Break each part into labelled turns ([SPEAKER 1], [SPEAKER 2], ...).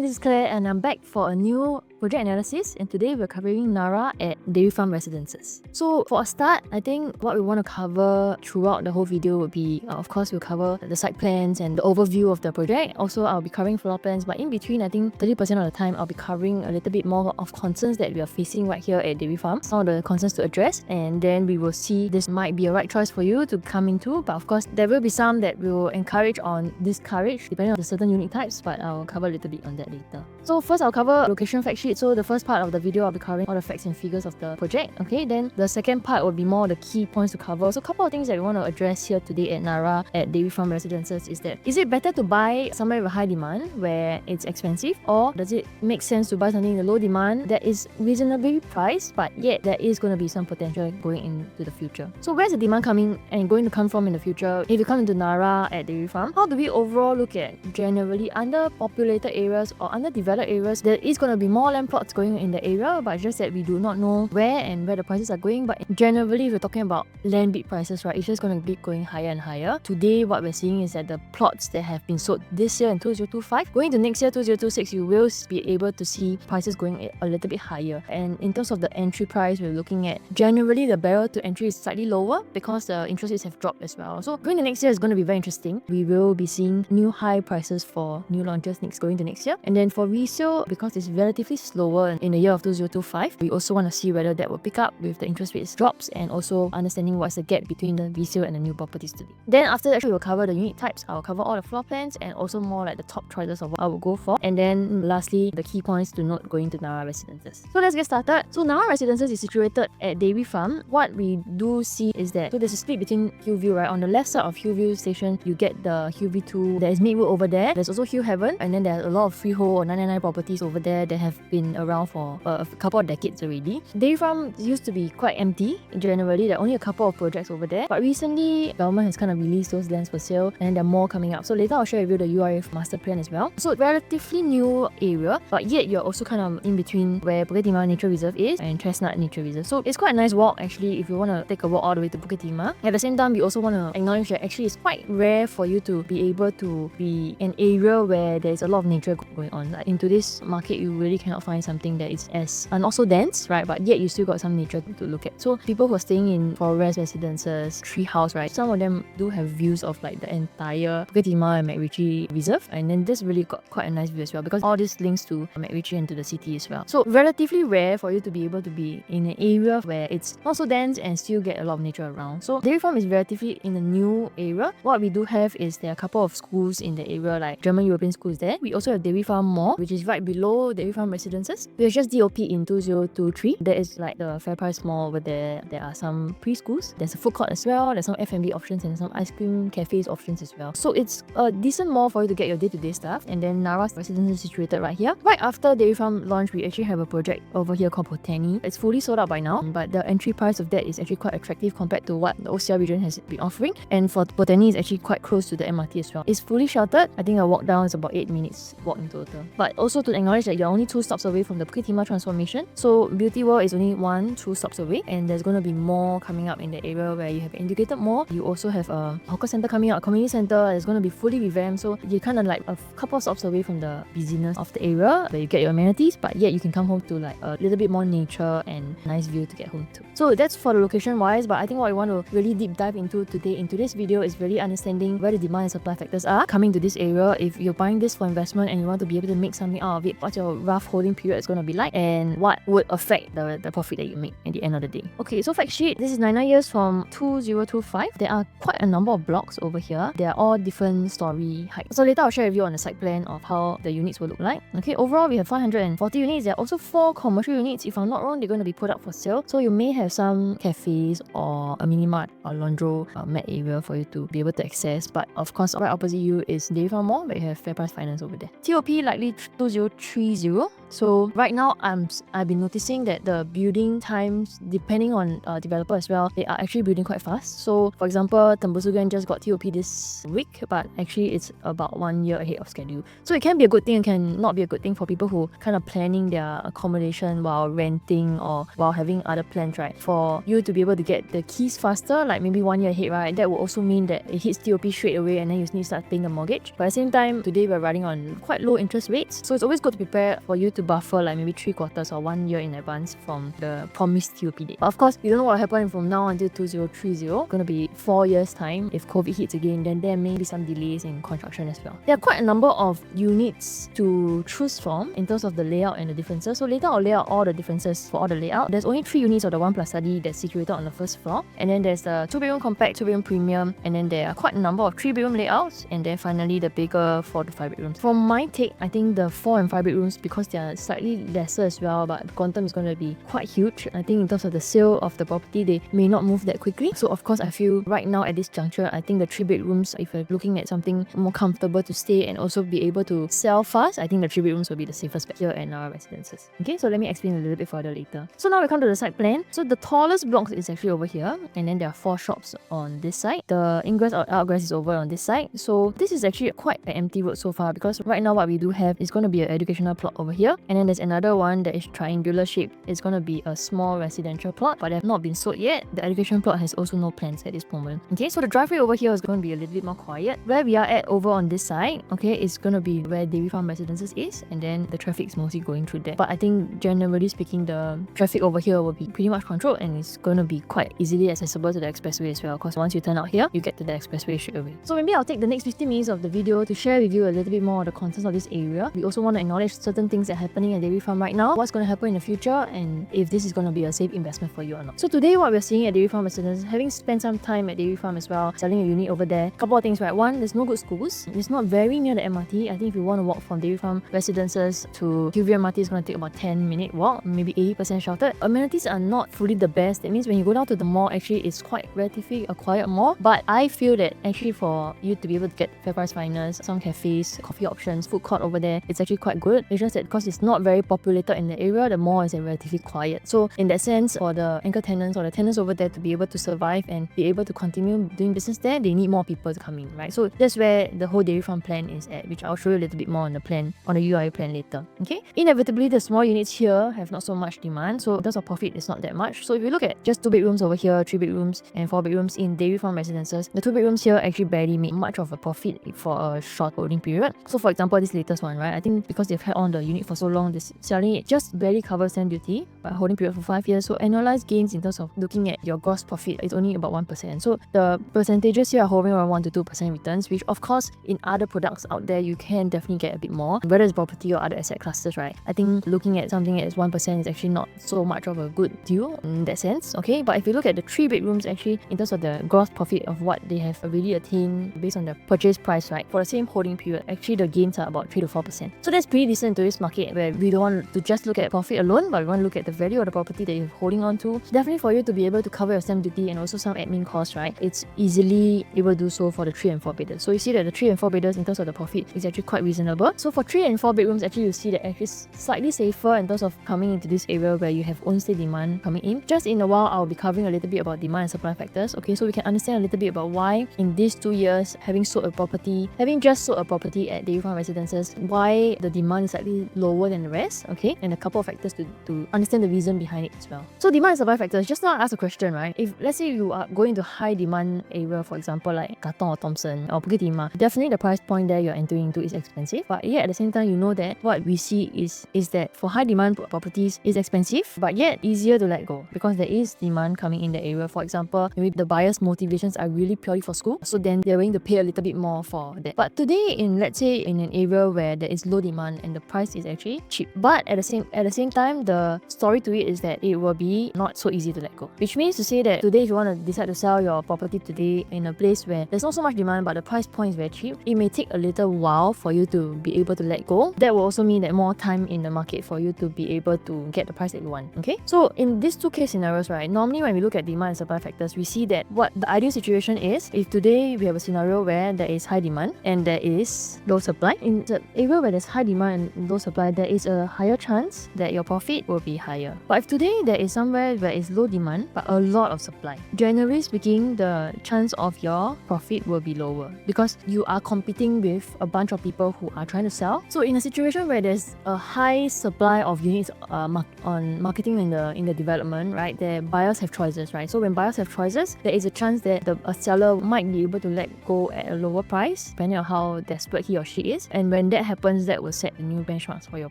[SPEAKER 1] everyone, this is Claire and I'm back for a new project analysis, and today we're covering Narra at Dairy Farm Residences. So for a start, I think what we want to cover throughout the whole video would be, of course, we'll cover the site plans and the overview of the project. Also, I'll be covering floor plans, but in between, I think 30% of the time, I'll be covering a little bit more of concerns that we are facing right here at Dairy Farm, some of the concerns to address, and then we will see this might be a right choice for you to come into, but of course, there will be some that will encourage or discourage, depending on the certain unit types, but I'll cover a little bit on that later. So first, I'll cover location fact sheet. So the first part of the video, I'll be covering all the facts and figures of the project. Okay, then the second part will be more the key points to cover. So a couple of things that we want to address here today at Narra at Dairy Farm Residences is that, is it better to buy somewhere with high demand where it's expensive, or does it make sense to buy something in the low demand that is reasonably priced, but yet there is going to be some potential going into the future? So where's the demand coming and going to come from in the future? If you come into Narra at Dairy Farm, how do we overall look at generally underpopulated areas or underdeveloped areas? There is going to be more land plots going in the area, but just that we do not know where the prices are going. But generally, if we're talking about land bid prices, right, it's just going to be going higher and higher. Today, what we're seeing is that the plots that have been sold this year in 2025, going to next year 2026, you will be able to see prices going a little bit higher. And in terms of the entry price, we're looking at generally the barrier to entry is slightly lower because the interest rates have dropped as well. So going to next year is going to be very interesting. We will be seeing new high prices for new launches going to next year. And then for resale, because it's relatively slower in the year of 2025, we also want to see whether that will pick up with the interest rates drops, and also understanding what's the gap between the resale and the new properties today. Then after that, we'll cover the unit types. I'll cover all the floor plans and also more like the top choices of what I will go for. And then lastly, the key points to note going to Narra Residences. So let's get started. So Narra Residences is situated at Dairy Farm. What we do see is that, so there's a split between Hillview, right? On the left side of Hillview Station, you get the Hillview 2. There's Midwood over there. There's also Hill Heaven, and then there's a lot of freehold or 999 properties over there that have been around for a couple of decades already. Dairy Farm used to be quite empty. Generally, there are only a couple of projects over there, but recently, government has kind of released those lands for sale, and there are more coming up. So later, I'll share with you the URF master plan as well. So relatively new area, but yet you're also kind of in between where Bukit Timah Nature Reserve is and Chestnut Nature Reserve. So it's quite a nice walk actually if you want to take a walk all the way to Bukit Timah. At the same time, we also want to acknowledge that actually it's quite rare for you to be able to be an area where there's a lot of nature going on. Like in today's market, you really cannot find something that is as not so dense, right? But yet you still got some nature to look at. So people who are staying in forest residences, tree house, right? Some of them do have views of like the entire Bukit Timah and MacRitchie Reserve, and then this really got quite a nice view as well because all this links to MacRitchie and to the city as well. So relatively rare for you to be able to be in an area where it's not so dense and still get a lot of nature around. So Dairy Farm is relatively in a new area. What we do have is there are a couple of schools in the area, like German European schools there. We also have Dairy Farm Mall, which is right below Dairy Farm Residences. We have just DOP in 2023. There is like the FairPrice Mall over there. There are some preschools. There's a food court as well. There's some F&B options and some ice cream cafes options as well. So it's a decent mall for you to get your day-to-day stuff. And then Narra Residences is situated right here. Right after Dairy Farm launch, we actually have a project over here called Botany. It's fully sold out by now, but the entry price of that is actually quite attractive compared to what the OCR region has been offering. And for Botany, is actually quite close to the MRT as well. It's fully sheltered. I think a walk down is about 8 minutes walk in total. But also to acknowledge that you're only 2 stops away from the Bukit Timah transformation. So Beauty World is only 2 stops away, and there's going to be more coming up in the area where you have integrated more. You also have a hawker center coming up, a community center. It's going to be fully revamped, so you're kind of like a couple of stops away from the busyness of the area where you get your amenities, but yet you can come home to like a little bit more nature and nice view to get home to. So that's for the location wise, but I think what I want to really deep dive into today in today's video is really understanding where the demand and supply factors are coming to this area. If you're buying this for investment and you want to be able to make something out of it, what your rough holding period is going to be like, and what would affect the profit that you make at the end of the day. Okay, so fact sheet, this is 99 years from 2025. There are quite a number of blocks over here. They are all different story heights. So later I'll share with you on the site plan of how the units will look like. Okay, overall we have 540 units. There are also 4 commercial units. If I'm not wrong, they're going to be put up for sale. So you may have some cafes or a mini mart or laundro mat area for you to be able to access. But of course, right opposite you is Dairy Farm Mall, where you have FairPrice Finance over there. TOP likely 2030. So right now, I've been noticing that the building times, depending on developer as well, they are actually building quite fast. So for example, Tembusugan just got TOP this week, but actually it's about 1 year ahead of schedule. So it can be a good thing, it can not be a good thing for people who kind of planning their accommodation while renting or while having other plans, right? For you to be able to get the keys faster, like maybe 1 year ahead, right? That will also mean that it hits TOP straight away and then you need to start paying the mortgage. But at the same time, today we're running on quite low interest rates. So it's always good to prepare for you to buffer like maybe 3 quarters or 1 year in advance from the promised TOP date. But of course, you don't know what will happen from now until 2030. It's gonna be 4 years time. If COVID hits again, then there may be some delays in construction as well. There are quite a number of units to choose from in terms of the layout and the differences. So later I'll lay out all the differences for all the layout. There's only 3 units of the 1 plus study that's situated on the first floor. And then there's the 2-bedroom compact, 2-bedroom premium, and then there are quite a number of 3-bedroom layouts, and then finally the bigger 4 to 5 bedrooms. From my take, I think the 4 and 5 bedrooms, because they are slightly lesser as well, but the quantum is going to be quite huge. I think in terms of the sale of the property, they may not move that quickly. So of course, I feel right now at this juncture, I think the 3 bedrooms, if you're looking at something more comfortable to stay and also be able to sell fast, I think the 3 bedrooms will be the safest bet here at Narra Residences. Okay, so let me explain a little bit further later. So now we come to the site plan. So the tallest block is actually over here, and then there are 4 shops on this side. The ingress or outgress is over on this side. So this is actually quite an empty road so far, because right now what we do have is going to be an educational plot over here, and then there's another one that is triangular shaped. It's going to be a small residential plot, but they have not been sold yet. The education plot has also no plans at this moment. Okay, so the driveway over here is going to be a little bit more quiet. Where we are at over on this side, okay, it's going to be where Dairy Farm Residences is, and then the traffic is mostly going through there. But I think generally speaking, the traffic over here will be pretty much controlled, and it's going to be quite easily accessible to the expressway as well, because once you turn out here, you get to the expressway straight away. So maybe I'll take the next 15 minutes of the video to share with you a little bit more of the contents of this area. We also want to acknowledge certain things that are happening at Dairy Farm right now, what's going to happen in the future, and if this is going to be a safe investment for you or not. So today what we're seeing at Dairy Farm Residences, having spent some time at Dairy Farm as well, selling a unit over there, couple of things, right? One, there's no good schools. It's not very near the MRT. I think if you want to walk from Dairy Farm Residences to Hillview MRT, it's going to take about 10-minute walk, maybe 80% sheltered. Amenities are not fully the best. That means when you go down to the mall, actually it's quite relatively a quiet mall. But I feel that actually for you to be able to get fair price finest, some cafes, coffee options, food court over there, it's actually quite good. It's just that because it's not very populated in the area, the mall is relatively quiet. So in that sense, for the anchor tenants or the tenants over there to be able to survive and be able to continue doing business there, they need more people to come in, right? So that's where the whole Dairy Farm plan is at, which I'll show you a little bit more on the plan, on the UI plan later. Okay, inevitably the small units here have not so much demand, so in terms of profit it's not that much. So if you look at just 2 bedrooms over here, 3 bedrooms and 4 bedrooms in Dairy Farm Residences, the 2 bedrooms here actually barely make much of a profit for a short holding period. So for example, this latest one, right, I think because they've had on the unit for so long, this selling it just barely covers stamp duty, but holding period for 5 years. So annualized gains in terms of looking at your gross profit is only about 1%. So the percentages here are hovering around 1 to 2% returns, which of course in other products out there you can definitely get a bit more, whether it's property or other asset classes, right? I think looking at something that is 1% is actually not so much of a good deal in that sense, okay? But if you look at the 3 bedrooms, actually in terms of the gross profit of what they have already attained based on the purchase price, right, for the same holding period, actually the gains are about 3 to 4%. So that's pretty decent to this market, where we don't want to just look at profit alone, but we want to look at the value of the property that you're holding on to. Definitely for you to be able to cover your stamp duty and also some admin costs, right, it's easily able to do so for the 3 and 4 bedrooms. So you see that the 3 and 4 bedrooms in terms of the profit is actually quite reasonable. So for 3 and 4 bedrooms, actually you see that actually slightly safer in terms of coming into this area where you have own stay demand coming in. Just in a while, I'll be covering a little bit about demand and supply factors, okay, so we can understand a little bit about why in these 2 years, having just sold a property at Dairy Farm Residences, why the demand is slightly lower than the rest, okay, and a couple of factors to understand the reason behind it as well. So demand and supply factors, just now I asked a question, right? If let's say you are going to high demand area, for example like Katong or Thomson or Bukit Timah, definitely the price point there you're entering into is expensive, but yet at the same time you know that what we see is that for high demand properties is expensive, but yet easier to let go because there is demand coming in the area. For example, maybe the buyer's motivations are really purely for school, so then they're willing to pay a little bit more for that. But today, let's say in an area where there is low demand and the price is actually cheap, but at the same time, the story to it is that it will be not so easy to let go. Which means to say that today, if you want to decide to sell your property today in a place where there's not so much demand but the price point is very cheap, it may take a little while for you to be able to let go. That will also mean that more time in the market for you to be able to get the price that you want. Okay, so in these 2 case scenarios, right, normally when we look at demand and supply factors, we see that what the ideal situation is, if today we have a scenario where there is high demand and there is low supply. In the area where there's high demand and low supply, there is a higher chance that your profit will be higher. But if today there is somewhere where it's low demand but a lot of supply, generally speaking, the chance of your profit will be lower because you are competing with a bunch of people who are trying to sell. So in a situation where there's a high supply of units on marketing in the development, right, the buyers have choices, right? So when buyers have choices, there is a chance that a seller might be able to let go at a lower price depending on how desperate he or she is. And when that happens, that will set the new benchmarks for your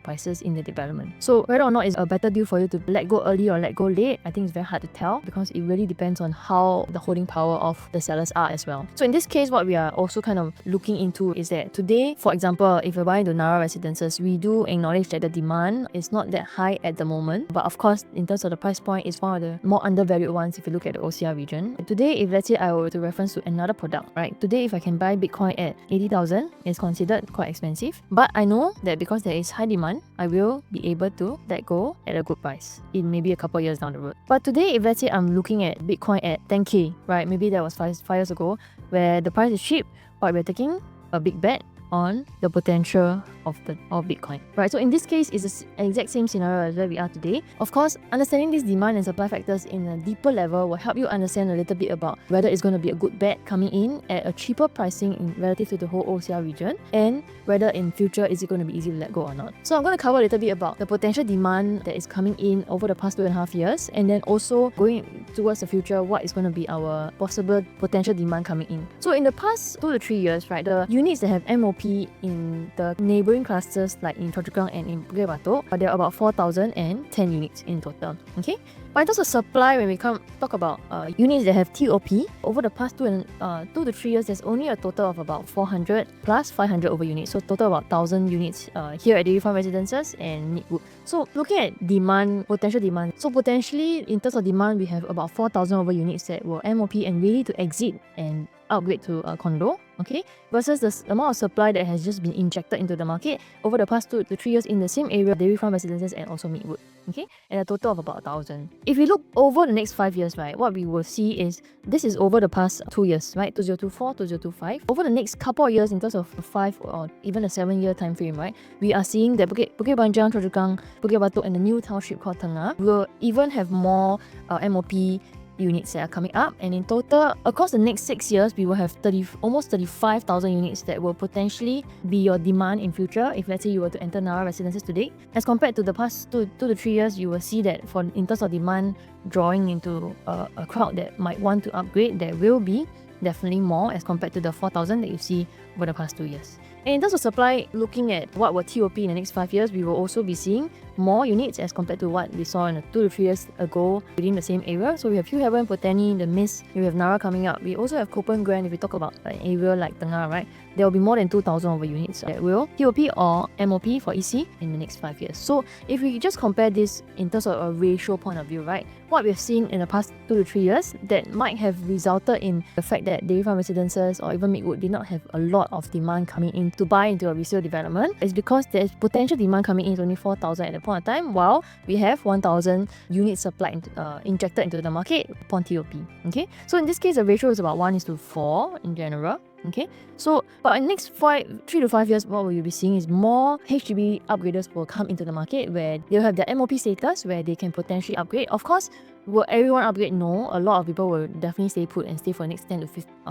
[SPEAKER 1] prices in the development. So whether or not it's a better deal for you to let go early or let go late, I think it's very hard to tell because it really depends on how the holding power of the sellers are as well. So in this case, what we are also kind of looking into is that today, for example, if you're buying the Narra Residences, we do acknowledge that the demand is not that high at the moment. But of course, in terms of the price point, it's one of the more undervalued ones if you look at the OCR region. Today, if let's say I were to reference to another product, right? Today, if I can buy Bitcoin at 80,000, it's considered quite expensive. But I know that because there is high demand, I will be able to let go at a good price in maybe a couple years down the road. But today, if let's say I'm looking at Bitcoin at 10k, right? Maybe that was five years ago where the price is cheap, but we're taking a big bet on the potential of Bitcoin, right? So in this case, it's the exact same scenario as where we are today. Of course, understanding these demand and supply factors in a deeper level will help you understand a little bit about whether it's going to be a good bet coming in at a cheaper pricing in relative to the whole OCR region, and whether in future is it going to be easy to let go or not. So I'm going to cover a little bit about the potential demand that is coming in over the past 2.5 years, and then also going towards the future, what is going to be our possible potential demand coming in. So in the past 2 to 3 years, right, the units that have MOP in the neighboring clusters like in Choa Chu Kang and in Bukit Batok, there are about 4,010 units in total. Okay, but in terms of supply, when we talk about units that have TOP, over the past 2 to 3 years, there's only a total of about 400 plus 500 over units. So total about 1,000 units here at Dairy Farm Residences and Midwood. So looking at demand, potential demand. So potentially in terms of demand, we have about 4,000 over units that were MOP and ready to exit and upgrade to a condo, okay, versus the amount of supply that has just been injected into the market over the past 2 to 3 years in the same area, Dairy Farm Residences and also Midwood, okay, and a total of about 1,000. If we look over the next 5 years, right, what we will see is this is over the past 2 years, right, 2024, 2025. Over the next couple of years, in terms of 5 or even a 7-year time frame, right, we are seeing that Bukit Panjang, Choa Chu Kang, Bukit Batok, and the new township called Tengah will even have more MOP units that are coming up, and in total across the next 6 years we will have almost 35,000 units that will potentially be your demand in future if let's say you were to enter Narra Residences today. As compared to the past 2 to 3 years, you will see that in terms of demand drawing into a crowd that might want to upgrade, there will be definitely more as compared to the 4,000 that you see over the past 2 years. And in terms of supply, looking at what will TOP in the next 5 years, we will also be seeing more units as compared to what we saw in the 2 to 3 years ago within the same area. So we have Hugh Haven, Poteni, The Mist, we have Narra coming up. We also have Kopan Grand. If we talk about an area like Tengah, right, there will be more than 2,000 over units that will TOP or MOP for EC in the next 5 years. So if we just compare this in terms of a ratio point of view, right, what we've seen in the past 2 to 3 years that might have resulted in the fact that Dairy Farm Residences or even Midwood did not have a lot of demand coming in to buy into a resale development is because there's potential demand coming in is only 4,000 at the point of time, while we have 1,000 units supplied injected into the market upon TOP. Okay, so in this case the ratio is about 1:4 in general. Okay, so but in the next 3 to 5 years, what we will be seeing is more HDB upgraders will come into the market where they'll have their MOP status where they can potentially upgrade. Of course, will everyone upgrade? No, a lot of people will definitely stay put and stay for the next 10 to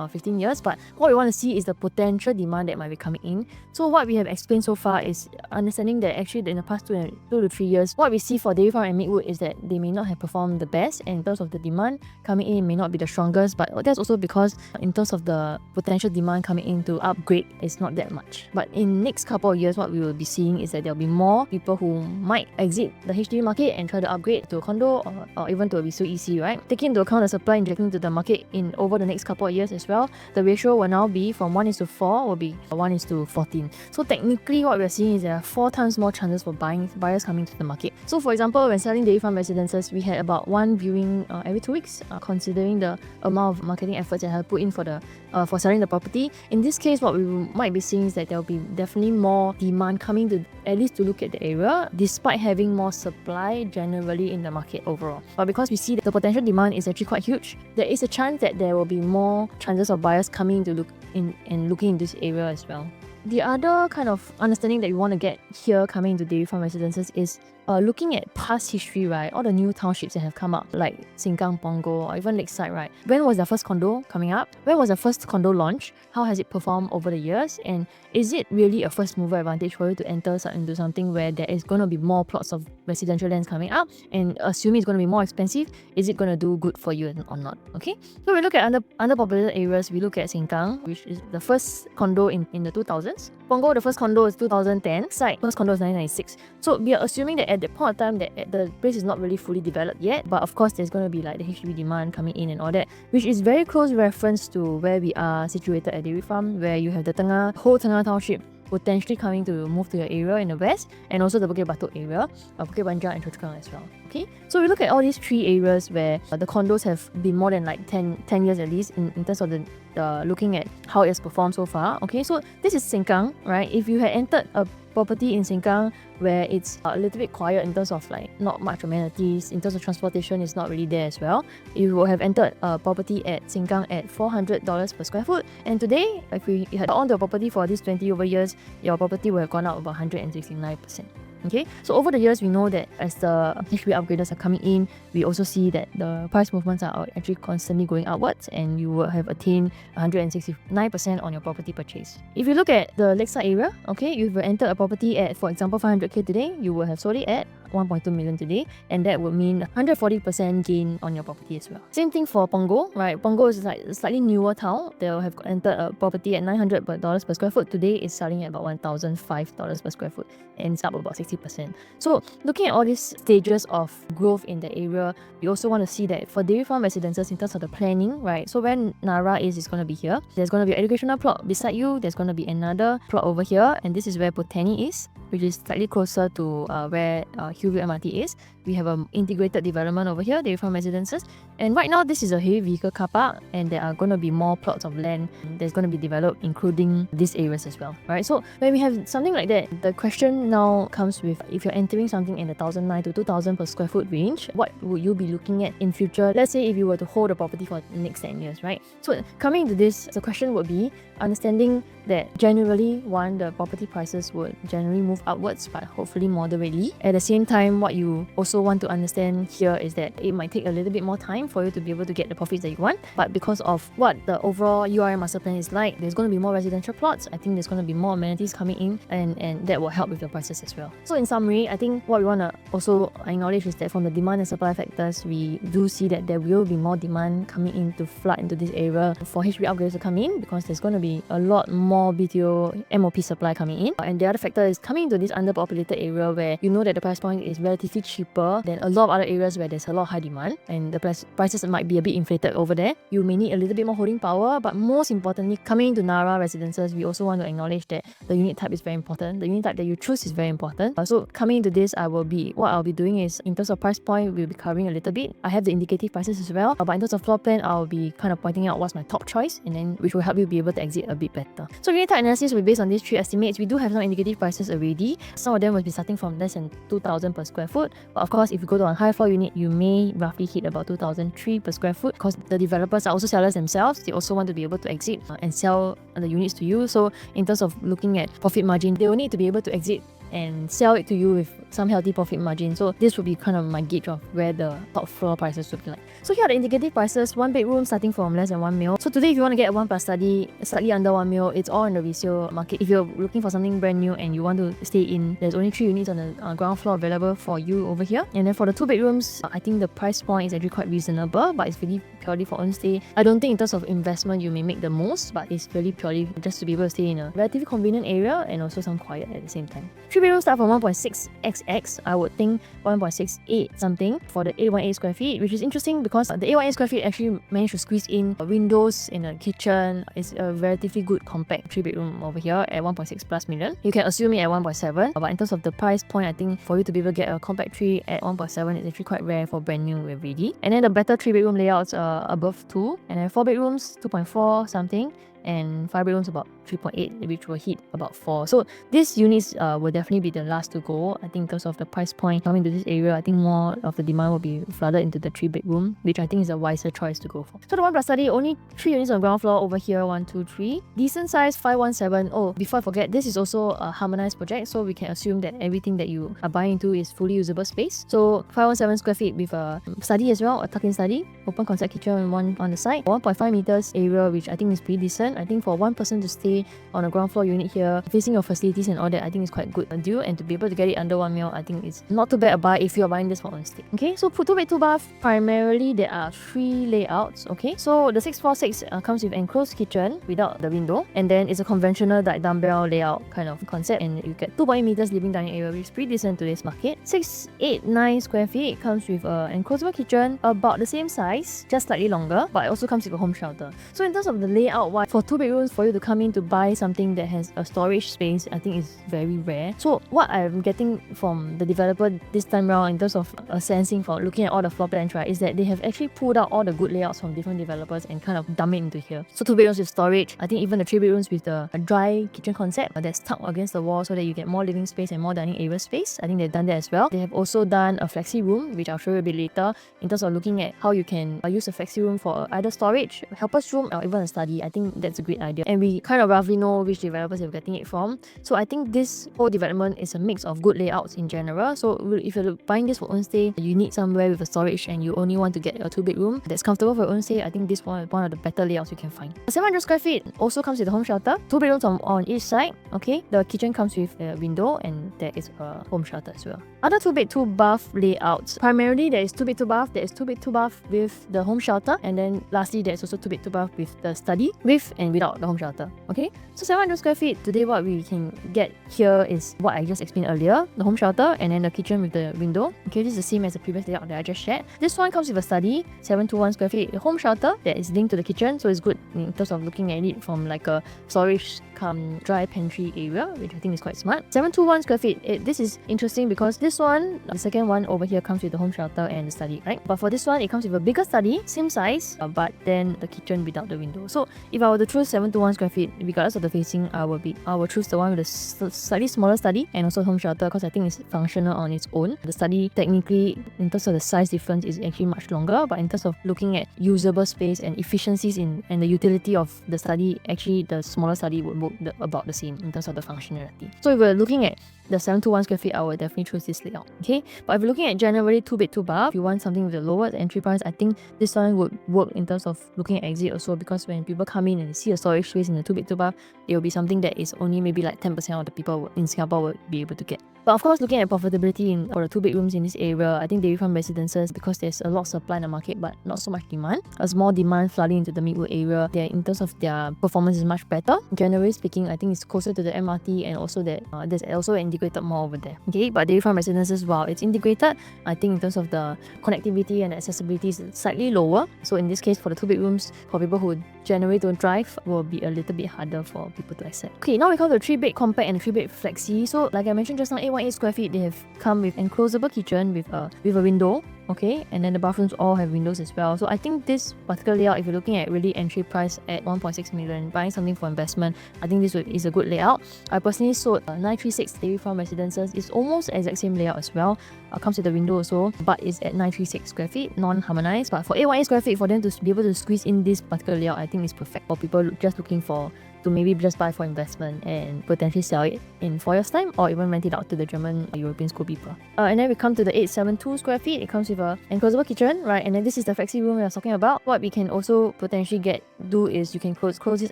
[SPEAKER 1] 15 years. But what we want to see is the potential demand that might be coming in. So what we have explained so far is understanding that actually in the past 2 to 3 years, what we see for Dairy Farm and Midwood is that they may not have performed the best, and in terms of the demand coming in may not be the strongest. But that's also because in terms of the potential demand coming in to upgrade is not that much. But in next couple of years, what we will be seeing is that there will be more people who might exit the HDB market and try to upgrade to a condo or even to a resale EC, right? Taking into account the supply injecting into the market in over the next couple of years as well, the ratio will now be from 1:4 will be 1:14. So technically what we're seeing is there are 4 times more chances for buyers coming to the market. So for example, when selling Dairy Farm Residences, we had about 1 viewing every 2 weeks, considering the amount of marketing efforts that I have put in for selling the property. In this case, what we might be seeing is that there will be definitely more demand coming to at least to look at the area, despite having more supply generally in the market overall. But because we see that the potential demand is actually quite huge, there is a chance that there will be more chances of buyers coming to look in and looking in this area as well. the other kind of understanding that we want to get here coming into Dairy Farm Residences is looking at past history, right? All the new townships that have come up, like Sengkang, Punggol, or even Lakeside, right? When was their first condo coming up? When was their first condo launch? How has it performed over the years? And is it really a first mover advantage for you to enter into something where there is going to be more plots of residential lands coming up? And assuming it's going to be more expensive, is it going to do good for you or not? Okay, so we look at underpopulated areas. We look at Sengkang, which is the first condo in the 2000s. Punggol, the first condo is 2010. Site, first condo is 1996. So we are assuming that at that point of time that the place is not really fully developed yet, but of course there's going to be like the HDB demand coming in and all that, which is very close reference to where we are situated at Dairy Farm, where you have the whole Tengah township potentially coming to move to your area in the west, and also the Bukit Batok area, Bukit Banjar and Choa Chu Kang as well. Okay, so we look at all these three areas where the condos have been more than like 10 years at least in terms of the looking at how it has performed so far. Okay, so this is Sengkang, right? If you had entered a property in Sengkang where it's a little bit quiet in terms of like not much amenities, in terms of transportation is not really there as well, you will have entered a property at Sengkang at $400 per square foot. And today, if you had owned the property for these 20 over years, your property will have gone up about 169%. Okay, so over the years, we know that as the HDB upgraders are coming in, we also see that the price movements are actually constantly going upwards, and you will have attained 169% on your property purchase. If you look at the Lakeside area, okay, you've entered a property at, for example, 500k today, you will have sold it at 1.2 million today, and that would mean 140% gain on your property as well. Same thing for Punggol, right? Punggol is like a slightly newer town. They'll have entered a property at $900 per square foot. Today it's selling at about $1,005 per square foot, and it's up about 60%. So looking at all these stages of growth in the area, we also want to see that for Dairy Farm Residences in terms of the planning, right? So where Narra is going to be here. There's going to be an educational plot beside you. There's going to be another plot over here, and this is where Botany is, which is slightly closer to where Hillview MRT is. We have an integrated development over here, Dairy Farm Residences. And right now, this is a heavy vehicle car park, and there are going to be more plots of land that's going to be developed, including these areas as well, right? So when we have something like that, the question now comes with, if you're entering something in the 1,009 to 2,000 per square foot range, what would you be looking at in future? Let's say if you were to hold a property for the next 10 years, right? So coming to this, the question would be understanding that generally, the property prices would generally move upwards, but hopefully moderately. At the same time, what you also want to understand here is that it might take a little bit more time for you to be able to get the profits that you want, but because of what the overall URM master plan is like, there's going to be more residential plots. I think there's going to be more amenities coming in, and that will help with the prices as well. So in summary, I think what we want to also acknowledge is that from the demand and supply factors, we do see that there will be more demand coming in to flood into this area for HDB upgrades to come in, because there's going to be a lot more BTO MOP supply coming in. And the other factor is coming into this underpopulated area where you know that the price point is relatively cheaper than a lot of other areas where there's a lot of high demand, and the prices might be a bit inflated over there. You may need a little bit more holding power, but most importantly, coming into Narra Residences, we also want to acknowledge that the unit type is very important. The unit type that you choose is very important. So coming into this, what I'll be doing is, in terms of price point, we'll be covering a little bit. I have the indicative prices as well, but in terms of floor plan, I'll be kind of pointing out what's my top choice, and then which will help you be able to exit a bit better. So unit type analysis will be based on these three estimates. We do have some indicative prices already. Some of them will be starting from less than 2,000 per square foot, but of course, if you go to a high floor unit, you may roughly hit about 2,003 per square foot, because the developers are also sellers themselves. They also want to be able to exit and sell the units to you. So in terms of looking at profit margin, they will need to be able to exit and sell it to you with some healthy profit margin. So this will be kind of my gauge of where the top floor prices would be like. So here are the indicative prices. 1 bedroom starting from less than 1 mil. So today, if you want to get a 1 plus study slightly under 1 mil, it's all in the resale market. If you're looking for something brand new and you want to stay in, there's only 3 units on the ground floor available for you over here. And then for the 2 bedrooms, I think the price point is actually quite reasonable, but it's really purely for own stay. I don't think in terms of investment you may make the most, but it's really purely just to be able to stay in a relatively convenient area and also some quiet at the same time. 3 bedrooms start from 1.6xx. I would think 1.68 something for the 818 square feet, which is interesting because the 818 square feet actually managed to squeeze in windows in a kitchen. It's a relatively good compact 3 bedroom over here at 1.6 plus million. You can assume it at 1.7, but in terms of the price point, I think for you to be able to get a compact 3 at 1.7 is actually quite rare for brand new already. And then the better 3 bedroom layouts are above 2, and then 4 bedrooms 2.4 something, and 5 bedrooms about 3.8, which will hit about 4. So these units will definitely be the last to go. I think in terms of the price point coming to this area, I think more of the demand will be flooded into the 3 bedroom, which I think is a wiser choice to go for. So the 1 plus study, only 3 units on the ground floor over here, 1, 2, 3. Decent size, 517. Oh, before I forget, this is also a harmonized project, so we can assume that everything that you are buying into is fully usable space. So 517 square feet with a study as well, a tuck-in study, open concept kitchen and one on the side, 1.5 meters area, which I think is pretty decent. I think for one person to stay on a ground floor unit here, facing your facilities and all that, I think is quite good a deal, and to be able to get it under 1 mil, I think it's not too bad a buy if you're buying this for own stay. Okay, so 2 bed 2 bath, primarily there are 3 layouts. Okay, so the 646 comes with enclosed kitchen without the window, and then it's a conventional like dumbbell layout kind of concept, and you get 2.8 meters living dining area, which is pretty decent in today's market. 689 square feet comes with an enclosable kitchen about the same size, just slightly longer, but it also comes with a home shelter. So in terms of the layout, for 2 bedrooms, for you to come in to buy something that has a storage space, I think is very rare. So what I'm getting from the developer this time around in terms of sensing for looking at all the floor plans, right, is that they have actually pulled out all the good layouts from different developers and kind of dump it into here. So 2 bedrooms with storage, I think even the 3 bedrooms with the dry kitchen concept that's tucked against the wall so that you get more living space and more dining area space. I think they've done that as well. They have also done a flexi room, which I'll show you a bit later, in terms of looking at how you can use a flexi room for either storage, helper's room, or even a study. I think that's a great idea. And we kind of roughly know which developers you're getting it from. So I think this whole development is a mix of good layouts in general. So if you're buying this for own stay, you need somewhere with a storage and you only want to get a 2 bedroom that's comfortable for your own stay, I think this one is one of the better layouts you can find. 700 square feet also comes with a home shelter, 2 bedrooms on each side. Okay, the kitchen comes with a window and there is a home shelter as well. Other 2 bed 2 bath layouts, primarily there is 2 bed 2 bath, there is 2 bed 2 bath with the home shelter, and then lastly there's also 2 bed 2 bath with the study with and without the home shelter. Okay, so 700 square feet, today what we can get here is what I just explained earlier, the home shelter and then the kitchen with the window. Okay, this is the same as the previous layout that I just shared. This one comes with a study, 721 square feet, a home shelter that is linked to the kitchen, so it's good in terms of looking at it from like a storage come dry pantry area, which I think is quite smart. 721 square feet, this is interesting because this one, the second one over here, comes with the home shelter and the study, right? But for this one, it comes with a bigger study, same size, but then the kitchen without the window. So if I were to choose 721 square feet, regardless of the facing, I will choose the one with a slightly smaller study and also home shelter because I think it's functional on its own. The study technically, in terms of the size difference, is actually much longer, but in terms of looking at usable space and efficiencies and the utility of the study, actually the smaller study would work about the same in terms of the functionality. So if we're looking at the 721 square feet, I would definitely choose this layout. Okay, but if you're looking at generally 2 bed 2 bath, if you want something with the lower entry price, I think this one would work in terms of looking at exit also, because when people come in and see a storage space in the 2 bed 2 bath, it will be something that is only maybe like 10% of the people in Singapore would be able to get. But of course, looking at profitability for the 2 bedrooms in this area, I think Dairy Farm Residences, because there's a lot of supply in the market but not so much demand, as more demand flooding into the Midwood area, in terms of their performance is much better. Generally speaking, I think it's closer to the MRT, and also that there's also integrated more over there. Okay, but Dairy Farm Residences, while it's integrated, I think in terms of the connectivity and accessibility is slightly lower. So in this case, for the 2 bedrooms, for people who generally don't drive, will be a little bit harder for people to accept. Okay, now we come to the 3 bed compact and the 3 bed flexi. So like I mentioned just now, 818 square feet, they have come with enclosable kitchen with a window. Okay, and then the bathrooms all have windows as well. So I think this particular layout, if you're looking at really entry price at 1.6 million, buying something for investment, I think this is a good layout. I personally sold 936 Dairy Farm Residences. It's almost the exact same layout as well. Comes with the window also, but it's at 936 square feet, non-harmonized. But for 818 square feet, for them to be able to squeeze in this particular layout, I think it's perfect for people just looking to maybe just buy for investment and potentially sell it in 4 years time, or even rent it out to the German European school people. And then we come to the 872 square feet. It comes with a enclosable kitchen, right? And then this is the flexi room we are talking about. What we can also potentially do is you can close this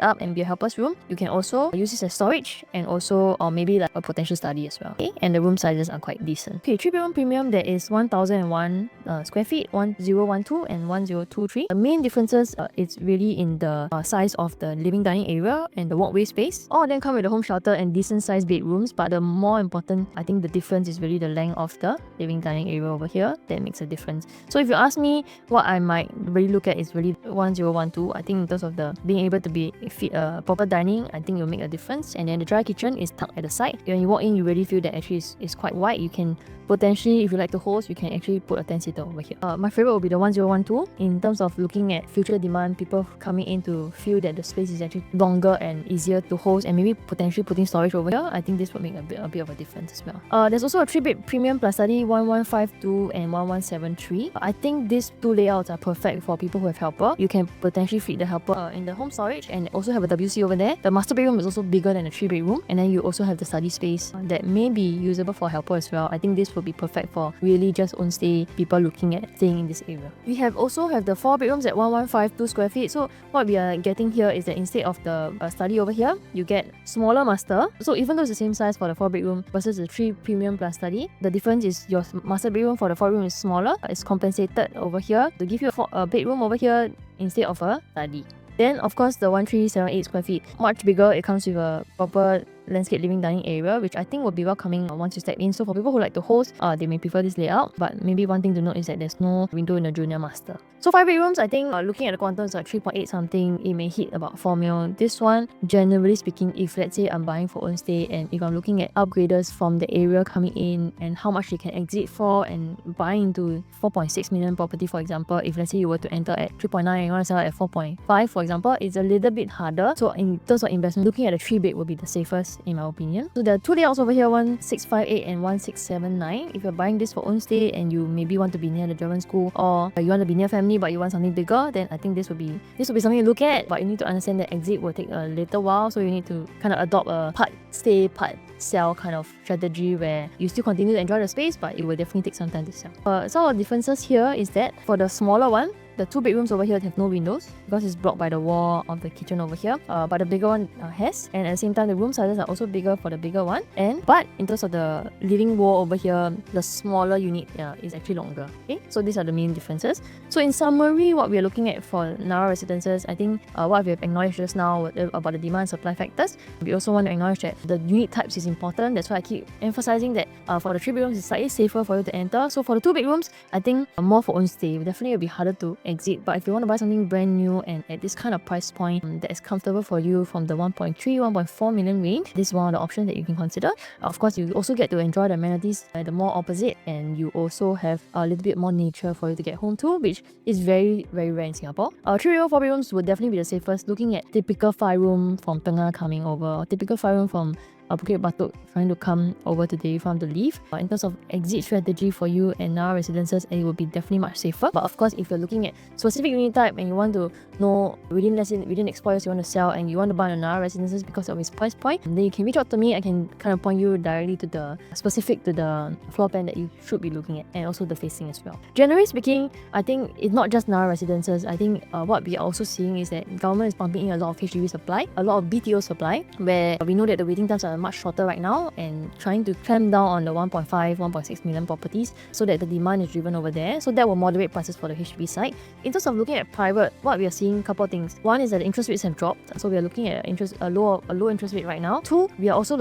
[SPEAKER 1] up and be a helper's room. You can also use this as storage and also or maybe like a potential study as well. Okay, and the room sizes are quite decent. Okay, 3 bedroom premium, there is 1001 square feet, 1012 and 1023. The main differences is really in the size of the living dining area and the walkway space. All of them come with a home shelter and decent sized bedrooms, but the more important, I think the difference is really the length of the living dining area over here that makes a difference. So if you ask me, what I might really look at is really 1012. I think in terms of the being able to fit proper dining, I think it will make a difference. And then the dry kitchen is tucked at the side. When you walk in, you really feel that actually is quite wide. You can potentially, if you like to host, you can actually put a 10-seater over here. My favorite will be the 1012. In terms of looking at future demand, people coming in to feel that the space is actually longer and easier to host, and maybe potentially putting storage over here, I think this would make a bit of a difference as well. There's also a 3-bed premium plus study 1152 and 1173. I think these two layouts are perfect for people who have helper. You can potentially fit the helper in the home storage and also have a WC over there. The master bedroom is also bigger than a 3-bedroom, and then you also have the study space that may be usable for helper as well. I think this will be perfect for really just own stay people looking at staying in this area. We also have the 4 bedrooms at 1152 square feet. So what we are getting here is that instead of the study over here, you get smaller master. So even though it's the same size for the 4 bedroom versus the 3 premium plus study, the difference is your master bedroom for the 4 bedroom is smaller. It's compensated over here to give you a bedroom over here instead of a study. Then of course the 1378 square feet, much bigger. It comes with a proper landscape living dining area, which I think will be welcoming once you step in. So for people who like to host, they may prefer this layout. But maybe one thing to note is that there's no window in the junior master. So 5 bedrooms, I think looking at the quantum is like 3.8 something. It may hit about 4 mil. This one, generally speaking, if let's say I'm buying for own stay and if I'm looking at upgraders from the area coming in and how much they can exit for, and buying into 4.6 million property, for example, if let's say you were to enter at 3.9 and you want to sell at 4.5, for example, it's a little bit harder. So in terms of investment, looking at a 3-bed will be the safest in my opinion. So there are 2 layouts over here, 1658 and 1679. If you're buying this for own stay and you maybe want to be near the German school, or you want to be near family but you want something bigger, then I think this will be something to look at. But you need to understand that exit will take a little while, so you need to kind of adopt a part stay, part sell kind of strategy where you still continue to enjoy the space, but it will definitely take some time to sell. Some of the differences here is that for the smaller one, the 2 bedrooms over here have no windows because it's blocked by the wall of the kitchen over here. But the bigger one has, and at the same time the room sizes are also bigger for the bigger one. But in terms of the living wall over here, the smaller unit is actually longer. Okay, so these are the main differences. So in summary, what we are looking at for Narra Residences, I think what we have acknowledged just now about the demand and supply factors, we also want to acknowledge that the unit types is important. That's why I keep emphasizing that for the 3 bedrooms, it's slightly safer for you to enter. So for the 2 bedrooms, I think more for own stay. Definitely will be harder to exit. But if you want to buy something brand new and at this kind of price point that is comfortable for you from the 1.3, 1.4 million range, this is one of the options that you can consider. Of course, you also get to enjoy the amenities at the more opposite, and you also have a little bit more nature for you to get home to, which is very, very rare in Singapore. 3-bedroom, 4 bedrooms would definitely be the safest. Looking at typical 5-room from Tengah coming over, or typical 5-room from Bukit Batok trying to come over to Dairy Farm to leave. In terms of exit strategy for you and Narra Residences, it will be definitely much safer. But of course, if you're looking at specific unit type and you want to know within X years you want to sell and you want to buy a Narra Residences because of its price point, then you can reach out to me. I can kind of point you directly to the specific to the floor plan that you should be looking at, and also the facing as well. Generally speaking, I think it's not just Narra Residences. I think what we are also seeing is that government is pumping in a lot of HDB supply, a lot of BTO supply, where we know that the waiting times are much shorter right now, and trying to clamp down on the 1.5, 1.6 million properties so that the demand is driven over there. So that will moderate prices for the HDB side. In terms of looking at private, what we are seeing, a couple of things. One is that the interest rates have dropped, so we are looking at a low interest rate right now. 2, we are also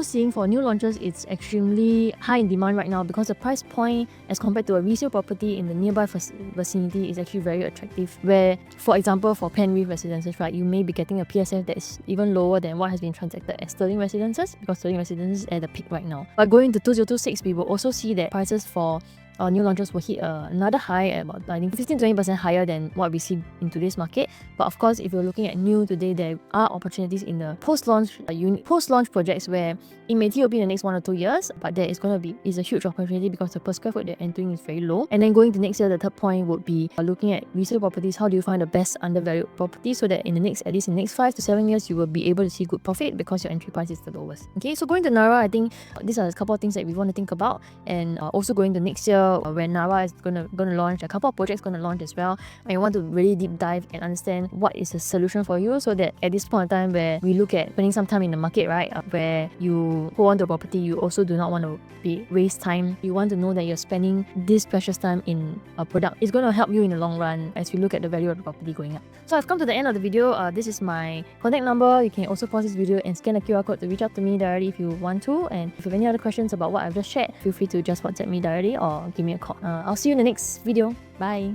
[SPEAKER 1] seeing for new launches, it's extremely high in demand right now because the price point as compared to a resale property in the nearby vicinity is actually very attractive. Where, for example, for Penrith Residences, right, you may be getting a PSF that is even lower than what has been transacted at Sterling Residences, because Sterling Residences is at the peak right now. But going to 2026, we will also see that prices for new launches will hit another high at about, I think, 15-20% higher than what we see in today's market. But of course, if you're looking at new today, there are opportunities in the post-launch projects where it may TOP in the next 1 or 2 years, but there is going to be a huge opportunity because the per square foot they're entering is very low. And then going to next year, the third point would be looking at resale properties. How do you find the best undervalued property so that at least in the next 5 to 7 years, you will be able to see good profit because your entry price is the lowest. Okay, so going to Narra, I think these are a couple of things that we want to think about. And also going to next year, year when Narra is gonna launch, a couple of projects gonna launch as well, and you want to really deep dive and understand what is a solution for you, so that at this point in time where we look at spending some time in the market, right, where you hold on to a property, you also do not want to waste time. You want to know that you're spending this precious time in a product. It's going to help you in the long run as you look at the value of the property going up. So I've come to the end of the video. This is my contact number. You can also pause this video and scan the QR code to reach out to me directly if you want to. And if you have any other questions about what I've just shared, feel free to just WhatsApp me directly or give me a call. I'll see you in the next video. Bye.